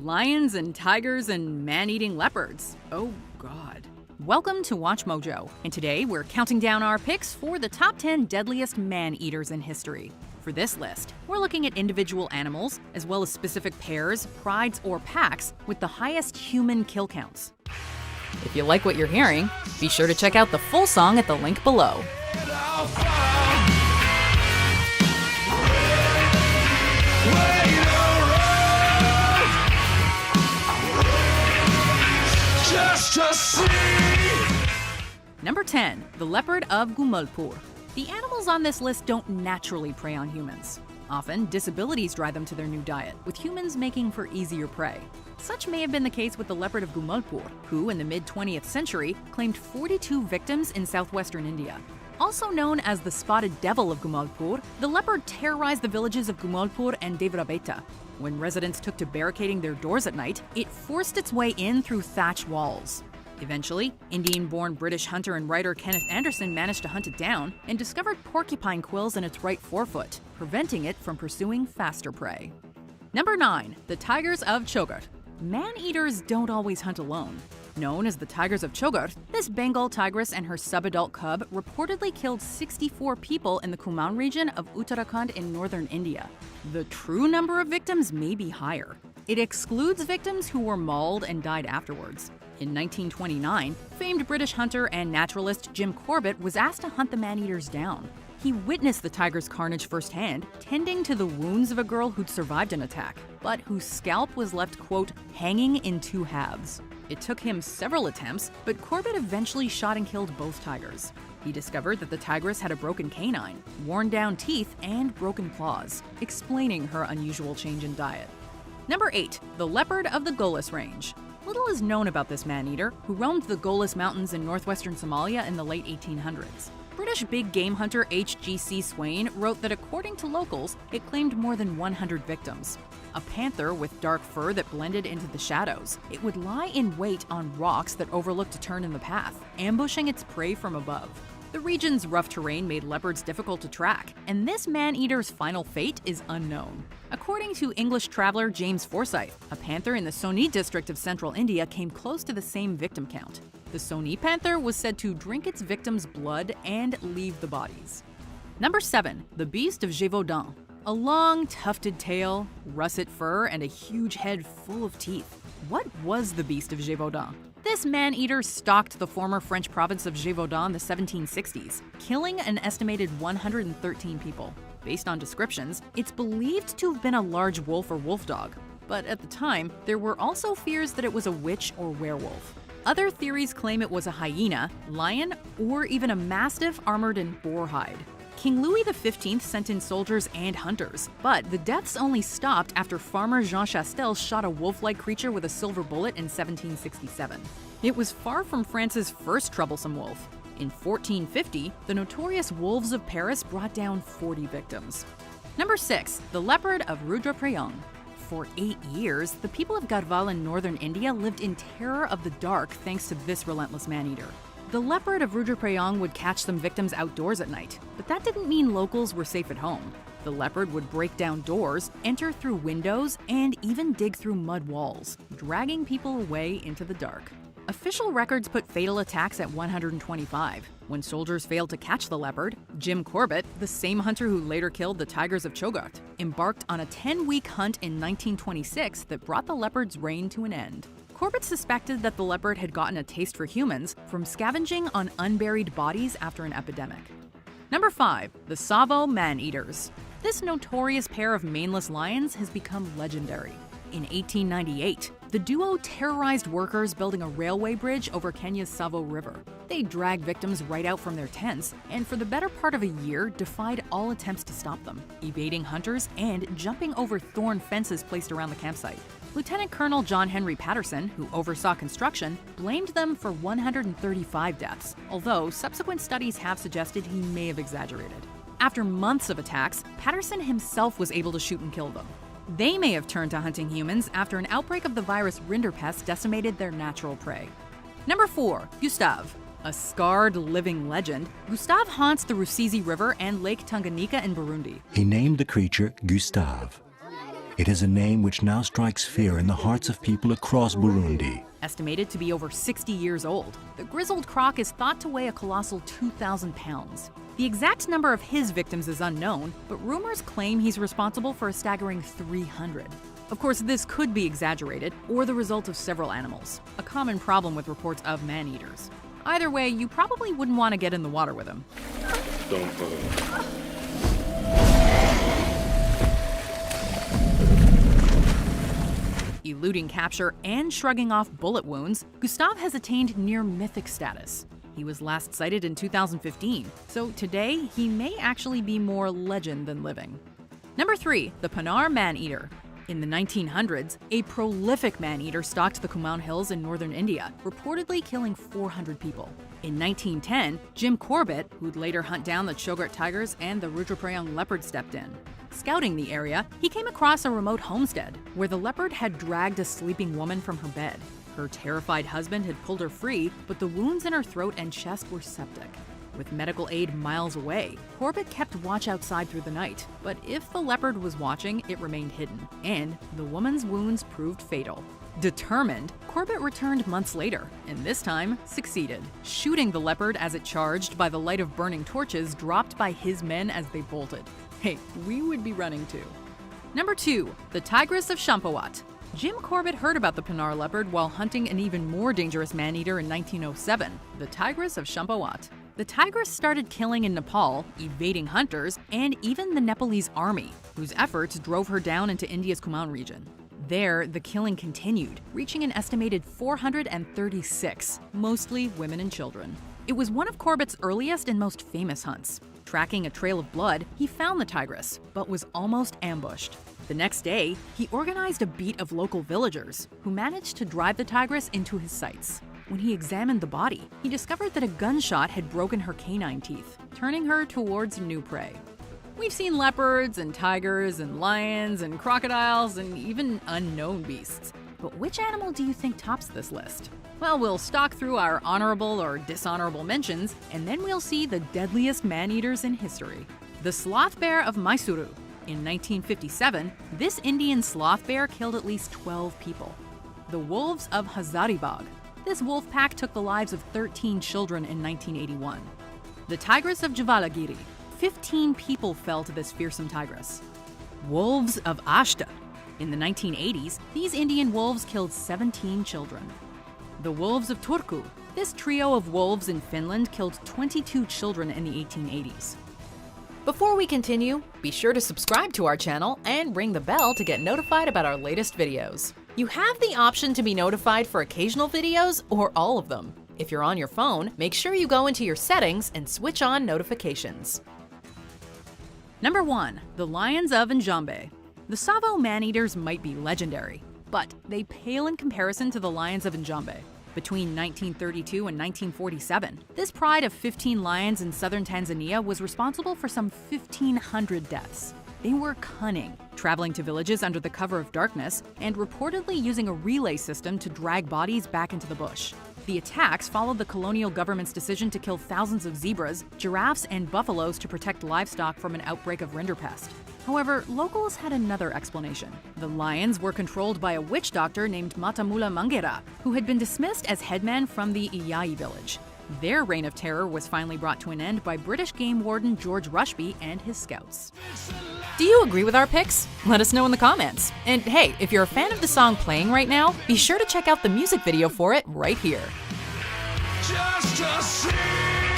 lions and tigers and man-eating leopards. Oh God. Welcome to Watch Mojo, and today we're counting down our picks for the top 10 deadliest man-eaters in history. For this list, we're looking at individual animals, as well as specific pairs, prides, or packs with the highest human kill counts. If you like what you're hearing, be sure to check out the full song at the link below. Number 10. The leopard of Gumulpur. The animals on this list don't naturally prey on humans. Often, disabilities drive them to their new diet, with humans making for easier prey. Such may have been the case with the leopard of Gumulpur, who in the mid-20th century claimed 42 victims in southwestern India. Also known as the spotted devil of Gumulpur, the leopard terrorized the villages of Gumulpur and Devrabeta. When residents took to barricading their doors at night, it forced its way in through thatch walls. Eventually, Indian-born British hunter and writer Kenneth Anderson managed to hunt it down and discovered porcupine quills in its right forefoot, preventing it from pursuing faster prey. Number 9. The tigers of Choghat. Man-eaters don't always hunt alone. Known as the Tigers of Choghat, this Bengal tigress and her subadult cub reportedly killed 64 people in the Kumaon region of Uttarakhand in northern India. The true number of victims may be higher. It excludes victims who were mauled and died afterwards. In 1929, famed British hunter and naturalist Jim Corbett was asked to hunt the man-eaters down. He witnessed the tiger's carnage firsthand, tending to the wounds of a girl who'd survived an attack, but whose scalp was left, quote, hanging in two halves. It took him several attempts, but Corbett eventually shot and killed both tigers. He discovered that the tigress had a broken canine, worn down teeth, and broken claws, explaining her unusual change in diet. Number 8. The leopard of the Golis Range. Little is known about this man-eater, who roamed the Golis Mountains in northwestern Somalia in the late 1800s. British big game hunter H.G.C. Swain wrote that according to locals, it claimed more than 100 victims. A panther with dark fur that blended into the shadows, it would lie in wait on rocks that overlooked a turn in the path, ambushing its prey from above. The region's rough terrain made leopards difficult to track, and this man-eater's final fate is unknown. According to English traveler James Forsyth, a panther in the Soni district of central India came close to the same victim count. The Soni panther was said to drink its victims' blood and leave the bodies. Number 7. The beast of Gévaudan. A long, tufted tail, russet fur, and a huge head full of teeth. What was the beast of Gévaudan? This man-eater stalked the former French province of Gévaudan in the 1760s, killing an estimated 113 people. Based on descriptions, it's believed to have been a large wolf or wolf dog, but at the time, there were also fears that it was a witch or werewolf. Other theories claim it was a hyena, lion, or even a mastiff armored in boar hide. King Louis XV sent in soldiers and hunters, but the deaths only stopped after farmer Jean Chastel shot a wolf-like creature with a silver bullet in 1767. It was far from France's first troublesome wolf. In 1450, the notorious Wolves of Paris brought down 40 victims. Number 6. The leopard of Rudraprayag. For 8 years, the people of Garhwal in northern India lived in terror of the dark thanks to this relentless man-eater. The leopard of Rudraprayag would catch some victims outdoors at night, but that didn't mean locals were safe at home. The leopard would break down doors, enter through windows, and even dig through mud walls, dragging people away into the dark. Official records put fatal attacks at 125. When soldiers failed to catch the leopard, Jim Corbett, the same hunter who later killed the Tigers of Choghat, embarked on a 10-week hunt in 1926 that brought the leopard's reign to an end. Corbett suspected that the leopard had gotten a taste for humans from scavenging on unburied bodies after an epidemic. Number 5. The Tsavo man-eaters. This notorious pair of maneless lions has become legendary. In 1898, the duo terrorized workers building a railway bridge over Kenya's Tsavo River. They dragged victims right out from their tents, and for the better part of a year defied all attempts to stop them, evading hunters and jumping over thorn fences placed around the campsite. Lieutenant Colonel John Henry Patterson, who oversaw construction, blamed them for 135 deaths, although subsequent studies have suggested he may have exaggerated. After months of attacks, Patterson himself was able to shoot and kill them. They may have turned to hunting humans after an outbreak of the virus rinderpest decimated their natural prey. Number 4. Gustave. A scarred living legend, Gustave haunts the Rusizi River and Lake Tanganyika in Burundi. He named the creature Gustave. It is a name which now strikes fear in the hearts of people across Burundi. Estimated to be over 60 years old, the grizzled croc is thought to weigh a colossal 2,000 pounds. The exact number of his victims is unknown, but rumors claim he's responsible for a staggering 300. Of course, this could be exaggerated or the result of several animals, a common problem with reports of man-eaters. Either way, you probably wouldn't want to get in the water with him. Eluding capture and shrugging off bullet wounds, Gustave has attained near mythic status. He was last sighted in 2015, so today he may actually be more legend than living. Number 3, the Panar man-eater. In the 1900s, a prolific man-eater stalked the Kumaon Hills in northern India, reportedly killing 400 people. In 1910, Jim Corbett, who'd later hunt down the Chograt tigers and the Rudraprayong leopard, stepped in. Scouting the area, he came across a remote homestead where the leopard had dragged a sleeping woman from her bed. Her terrified husband had pulled her free, but the wounds in her throat and chest were septic. With medical aid miles away, Corbett kept watch outside through the night, but if the leopard was watching, it remained hidden, and the woman's wounds proved fatal. Determined, Corbett returned months later, and this time succeeded, shooting the leopard as it charged by the light of burning torches dropped by his men as they bolted. Hey, we would be running too. Number 2, the Tigress of Champawat. Jim Corbett heard about the Panar leopard while hunting an even more dangerous man-eater in 1907, the Tigress of Champawat. The tigress started killing in Nepal, evading hunters, and even the Nepalese army, whose efforts drove her down into India's Kumaon region. There, the killing continued, reaching an estimated 436, mostly women and children. It was one of Corbett's earliest and most famous hunts. Tracking a trail of blood, he found the tigress, but was almost ambushed. The next day, he organized a beat of local villagers, who managed to drive the tigress into his sights. When he examined the body, he discovered that a gunshot had broken her canine teeth, turning her towards new prey. We've seen leopards and tigers and lions and crocodiles and even unknown beasts. But which animal do you think tops this list? Well, we'll stalk through our honorable or dishonorable mentions, and then we'll see the deadliest man-eaters in history. The sloth bear of Mysuru. In 1957, this Indian sloth bear killed at least 12 people. The wolves of Hazaribagh. This wolf pack took the lives of 13 children in 1981. The tigress of Javalagiri. 15 people fell to this fearsome tigress. Wolves of Ashta. In the 1980s, these Indian wolves killed 17 children. The wolves of Turku. This trio of wolves in Finland killed 22 children in the 1880s. Before we continue, be sure to subscribe to our channel and ring the bell to get notified about our latest videos. You have the option to be notified for occasional videos or all of them. If you're on your phone, make sure you go into your settings and switch on notifications. Number 1, the lions of Njombe. The Tsavo man-eaters might be legendary, but they pale in comparison to the lions of Njombe. Between 1932 and 1947, this pride of 15 lions in southern Tanzania was responsible for some 1,500 deaths. They were cunning, traveling to villages under the cover of darkness and reportedly using a relay system to drag bodies back into the bush. The attacks followed the colonial government's decision to kill thousands of zebras, giraffes, and buffaloes to protect livestock from an outbreak of rinderpest. However, locals had another explanation. The lions were controlled by a witch doctor named Matamula Mangera, who had been dismissed as headman from the Iyai village. Their reign of terror was finally brought to an end by British game warden George Rushby and his scouts. Do you agree with our picks? Let us know in the comments. And hey, if you're a fan of the song playing right now, be sure to check out the music video for it right here. Just a